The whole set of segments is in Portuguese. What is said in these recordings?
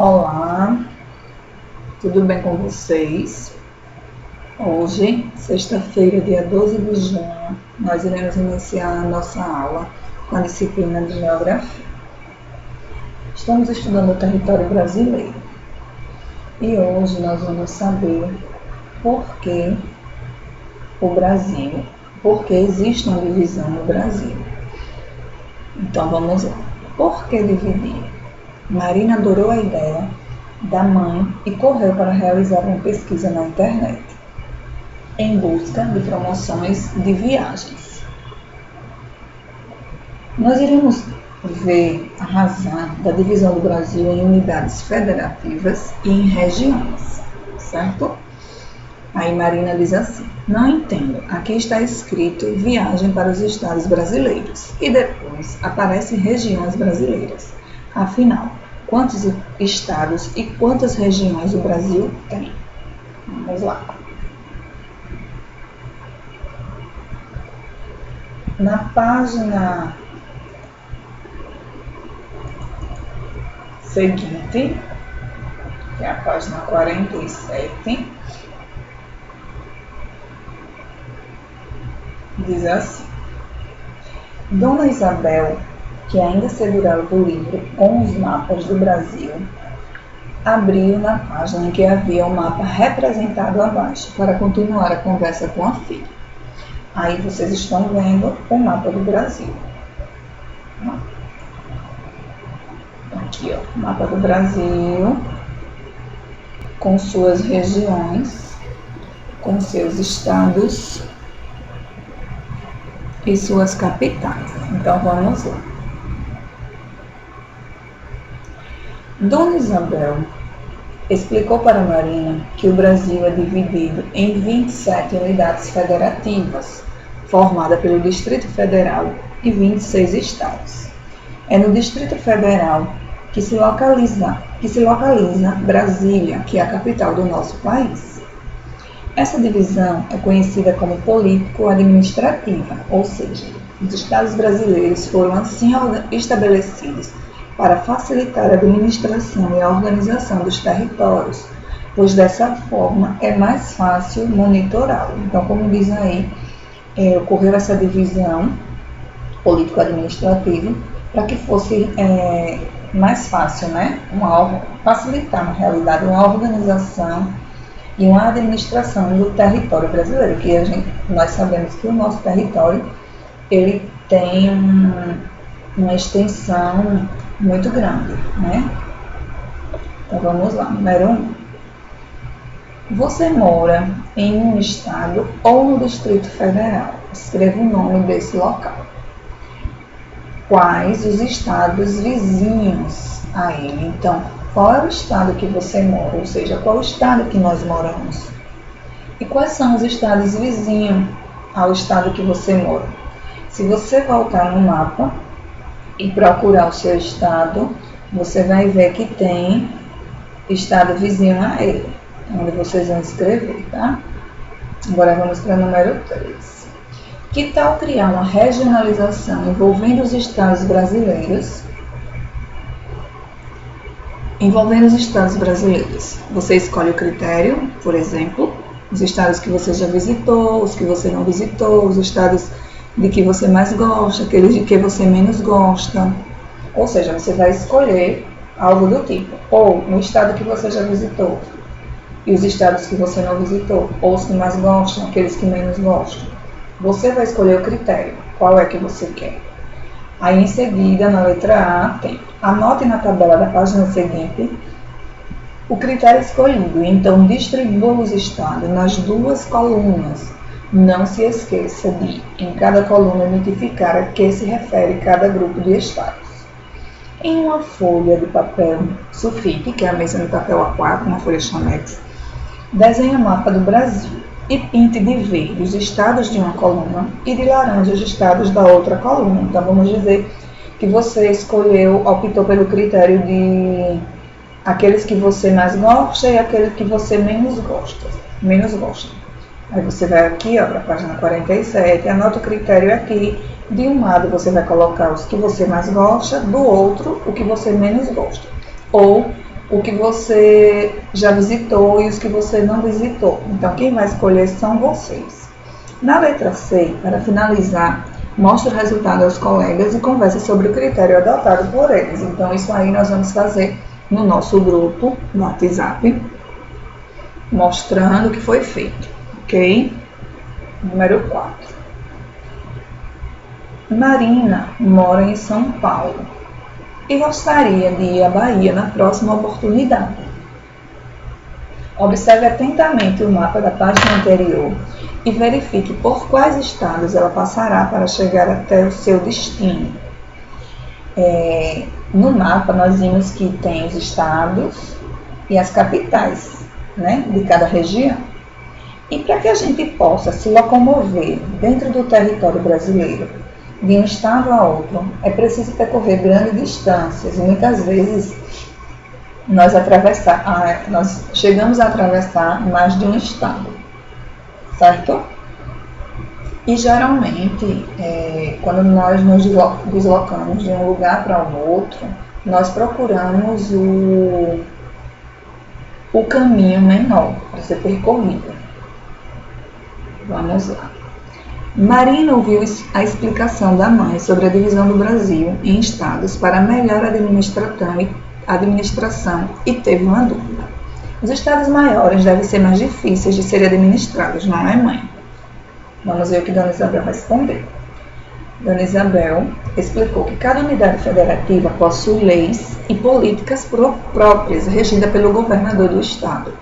Olá, tudo bem com vocês? Hoje, sexta-feira, dia 12 de junho, nós iremos iniciar a nossa aula com a disciplina de Geografia. Estamos estudando o território brasileiro e hoje nós vamos saber por que existe uma divisão no Brasil. Então vamos lá. Por que dividir? Marina adorou a ideia da mãe e correu para realizar uma pesquisa na internet, em busca de promoções de viagens. Nós iremos ver a razão da divisão do Brasil em unidades federativas e em regiões, certo? Aí Marina diz assim: não entendo, aqui está escrito viagem para os estados brasileiros e depois aparecem regiões brasileiras. Afinal, quantos estados e quantas regiões o Brasil tem? Vamos lá. Na página seguinte, que é a página 47, diz assim: Dona Isabel, que ainda segurava o livro com os mapas do Brasil, abriu na página em que havia o mapa representado abaixo para continuar a conversa com a filha. Aí vocês estão vendo o mapa do Brasil. Aqui, ó, o mapa do Brasil, com suas regiões, com seus estados e suas capitais. Então vamos lá. Dona Isabel explicou para Marina que o Brasil é dividido em 27 unidades federativas, formada pelo Distrito Federal e 26 estados. É no Distrito Federal que se localiza Brasília, que é a capital do nosso país. Essa divisão é conhecida como político-administrativa, ou seja, os estados brasileiros foram assim estabelecidos para facilitar a administração e a organização dos territórios, pois dessa forma é mais fácil monitorá-lo. Então, como diz aí, ocorreu essa divisão político-administrativa para que fosse mais fácil, né? Facilitar, na realidade, uma organização e uma administração do território brasileiro, que nós sabemos que o nosso território ele tem uma extensão muito grande, né? Então vamos lá, número 1. Você mora em um estado ou no Distrito Federal? Escreva o nome desse local. Quais os estados vizinhos a ele? Então, qual é o estado que você mora? Ou seja, qual é o estado que nós moramos? E quais são os estados vizinhos ao estado que você mora? Se você voltar no mapa e procurar o seu estado, você vai ver que tem estado vizinho a ele, onde vocês vão escrever, tá? Agora vamos para o número 3. Que tal criar uma regionalização envolvendo os estados brasileiros? Você escolhe o critério, por exemplo, os estados que você já visitou, os que você não visitou, os estados de que você mais gosta, aqueles de que você menos gosta. Ou seja, você vai escolher algo do tipo, ou no estado que você já visitou, e os estados que você não visitou, ou os que mais gostam, aqueles que menos gostam. Você vai escolher o critério, qual é que você quer. Aí em seguida, na letra A, tem: anote na tabela da página seguinte o critério escolhido, então distribua os estados nas duas colunas. Não se esqueça de, em cada coluna, identificar a que se refere cada grupo de estados. Em uma folha de papel sulfite, que é a mesma de papel A4, uma folha Chamex, desenhe o mapa do Brasil e pinte de verde os estados de uma coluna e de laranja os estados da outra coluna. Então, vamos dizer que você optou pelo critério de aqueles que você mais gosta e aqueles que você menos gosta. Aí você vai aqui, para a página 47, anota o critério aqui. De um lado você vai colocar os que você mais gosta, do outro o que você menos gosta. Ou o que você já visitou e os que você não visitou. Então, quem vai escolher são vocês. Na letra C, para finalizar, mostre o resultado aos colegas e converse sobre o critério adotado por eles. Então, isso aí nós vamos fazer no nosso grupo, no WhatsApp, mostrando o que foi feito, ok? Número 4. Marina mora em São Paulo e gostaria de ir à Bahia na próxima oportunidade. Observe atentamente o mapa da página anterior e verifique por quais estados ela passará para chegar até o seu destino. No mapa nós vimos que tem os estados e as capitais, né, de cada região. E para que a gente possa se locomover dentro do território brasileiro, de um estado a outro, é preciso percorrer grandes distâncias e muitas vezes nós chegamos a atravessar mais de um estado, certo? E geralmente, quando nós nos deslocamos de um lugar para o outro, nós procuramos o caminho menor para ser percorrido. Vamos lá. Marina ouviu a explicação da mãe sobre a divisão do Brasil em estados para melhor administração e teve uma dúvida. Os estados maiores devem ser mais difíceis de serem administrados, não é, mãe? Vamos ver o que Dona Isabel respondeu. Dona Isabel explicou que cada unidade federativa possui leis e políticas próprias regidas pelo governador do estado,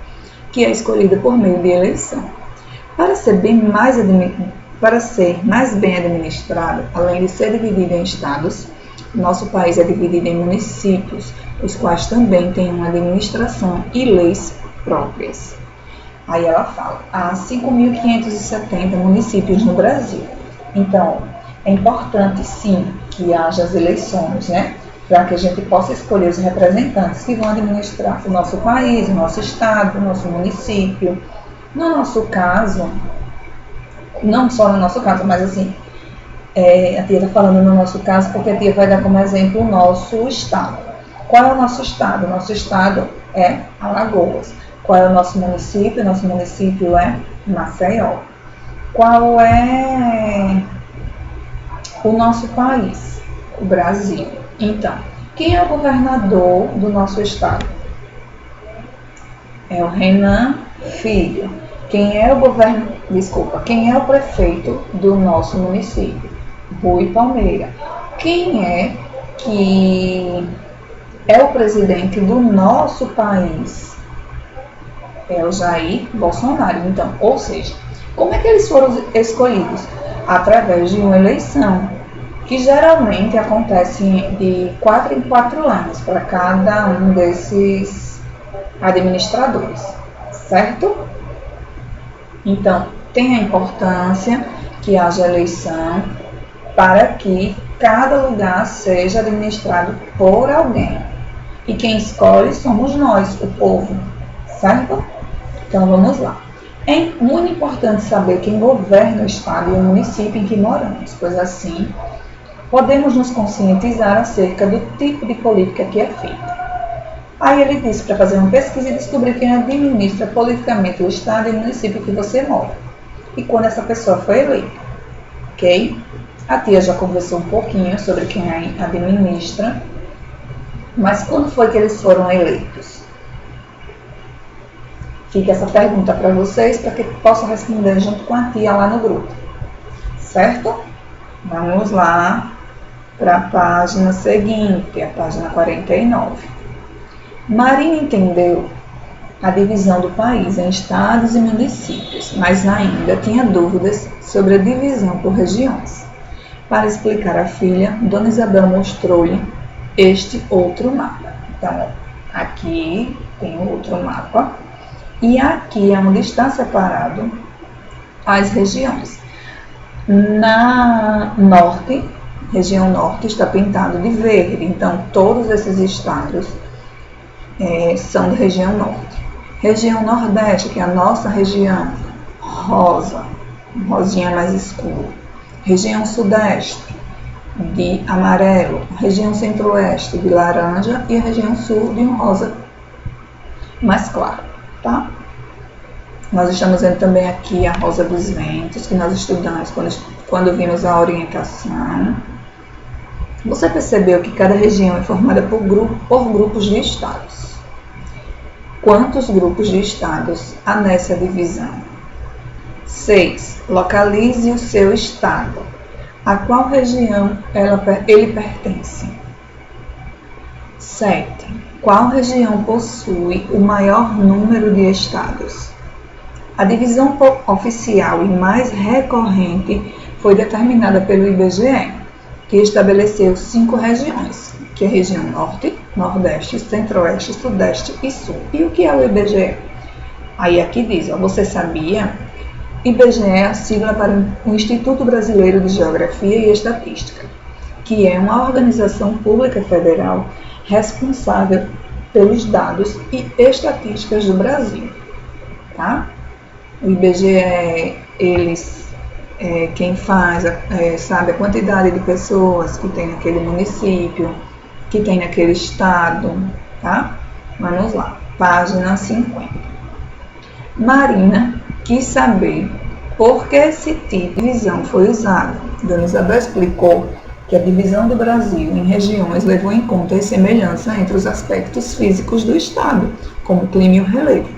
que é escolhido por meio de eleição. Para ser mais bem administrado, além de ser dividido em estados, nosso país é dividido em municípios, os quais também têm uma administração e leis próprias. Aí ela fala, há 5.570 municípios no Brasil. Então, é importante sim que haja as eleições, né? Para que a gente possa escolher os representantes que vão administrar o nosso país, o nosso estado, o nosso município. No nosso caso, não só no nosso caso, mas assim, a tia está falando no nosso caso porque a tia vai dar como exemplo o nosso estado. Qual é o nosso estado? O nosso estado é Alagoas. Qual é o nosso município? Nosso município é Maceió. Qual é o nosso país? O Brasil. Então, quem é o governador do nosso estado? É o Renan Filho. Quem é o prefeito do nosso município? Rui Palmeira. Quem é que é o presidente do nosso país? É o Jair Bolsonaro. Então, ou seja, como é que eles foram escolhidos? Através de uma eleição, que geralmente acontece de 4 em 4 anos para cada um desses administradores, certo? Então, tem a importância que haja eleição para que cada lugar seja administrado por alguém. E quem escolhe somos nós, o povo, certo? Então, vamos lá. É muito importante saber quem governa o estado e o município em que moramos, pois assim podemos nos conscientizar acerca do tipo de política que é feita. Aí ele disse para fazer uma pesquisa e descobrir quem administra politicamente o estado e o município que você mora. E quando essa pessoa foi eleita, ok? A tia já conversou um pouquinho sobre quem administra, mas quando foi que eles foram eleitos? Fica essa pergunta para vocês, para que possam responder junto com a tia lá no grupo, certo? Vamos lá para a página seguinte, a página 49. Marina entendeu a divisão do país em estados e municípios, mas ainda tinha dúvidas sobre a divisão por regiões. Para explicar à filha, Dona Isabel mostrou-lhe este outro mapa. Então, aqui tem outro mapa e aqui é onde está separado as regiões. Na norte, região norte está pintado de verde, então todos esses estados são da região norte. Região nordeste, que é a nossa região, rosa, rosinha mais escuro. Região sudeste, de amarelo. Região centro-oeste, de laranja. E a região sul, de um rosa mais claro, tá? Nós estamos vendo também aqui a rosa dos ventos, que nós estudamos quando vimos a orientação. Você percebeu que cada região é formada por grupos de estados. Quantos grupos de estados há nessa divisão? 6. Localize o seu estado. A qual região ele pertence? 7. Qual região possui o maior número de estados? A divisão oficial e mais recorrente foi determinada pelo IBGE, que estabeleceu 5 regiões, que é a região Norte, Nordeste, Centro-Oeste, Sudeste e Sul. E o que é o IBGE? Aí aqui diz, você sabia? IBGE é a sigla para o Instituto Brasileiro de Geografia e Estatística, que é uma organização pública federal responsável pelos dados e estatísticas do Brasil, tá? O IBGE, quem faz, sabe a quantidade de pessoas que tem naquele município, que tem naquele estado, tá? Vamos lá, página 50. Marina quis saber por que esse tipo de divisão foi usado. Dona Isabel explicou que a divisão do Brasil em regiões levou em conta a semelhança entre os aspectos físicos do estado, como o clima e o relevo.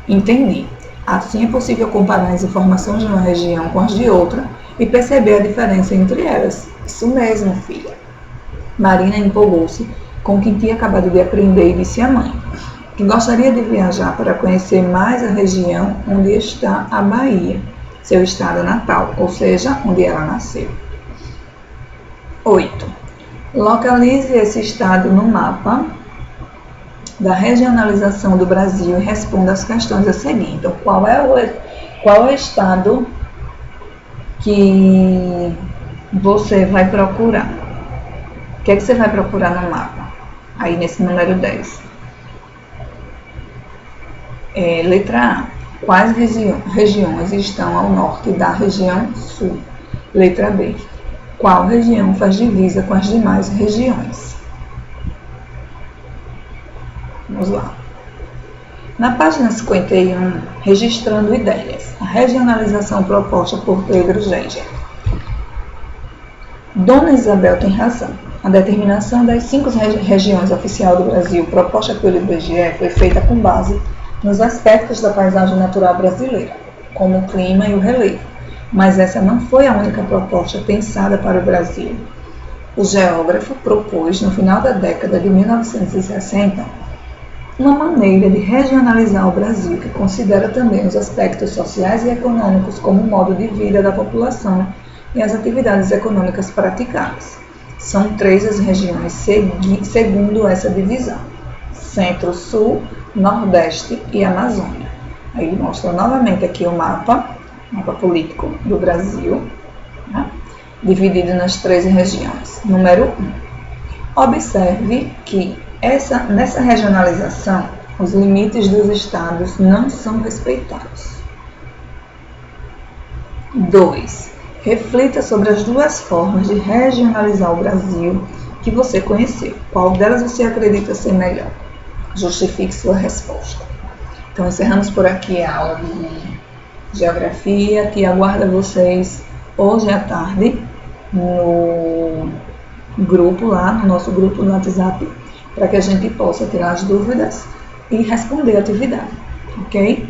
Entendi. Assim é possível comparar as informações de uma região com as de outra e perceber a diferença entre elas. Isso mesmo, filha. Marina empolgou-se com o que tinha acabado de aprender e disse à mãe que gostaria de viajar para conhecer mais a região onde está a Bahia, seu estado natal, ou seja, onde ela nasceu. 8. Localize esse estado no mapa da regionalização do Brasil e responda as questões a seguir. Então, qual é o estado que você vai procurar? O que é que você vai procurar no mapa? Aí nesse número 10. Letra A. Quais regiões estão ao norte da região sul? Letra B. Qual região faz divisa com as demais regiões? Vamos lá. Na página 51, registrando ideias, a regionalização proposta por Pedro Genger. Dona Isabel tem razão. A determinação das 5 regiões oficiais do Brasil proposta pelo IBGE foi feita com base nos aspectos da paisagem natural brasileira, como o clima e o relevo. Mas essa não foi a única proposta pensada para o Brasil. O geógrafo propôs, no final da década de 1960, uma maneira de regionalizar o Brasil que considera também os aspectos sociais e econômicos como o modo de vida da população e as atividades econômicas praticadas. São 3 as regiões segundo essa divisão: Centro-Sul, Nordeste e Amazônia. Aí mostra novamente aqui o mapa político do Brasil, né? Dividido nas 13 regiões. Número 1. Observe que nessa regionalização, os limites dos estados não são respeitados. 2. Reflita sobre as 2 formas de regionalizar o Brasil que você conheceu. Qual delas você acredita ser melhor? Justifique sua resposta. Então, encerramos por aqui a aula de geografia, que aguarda vocês hoje à tarde no grupo lá, no nosso grupo no WhatsApp, para que a gente possa tirar as dúvidas e responder a atividade, ok?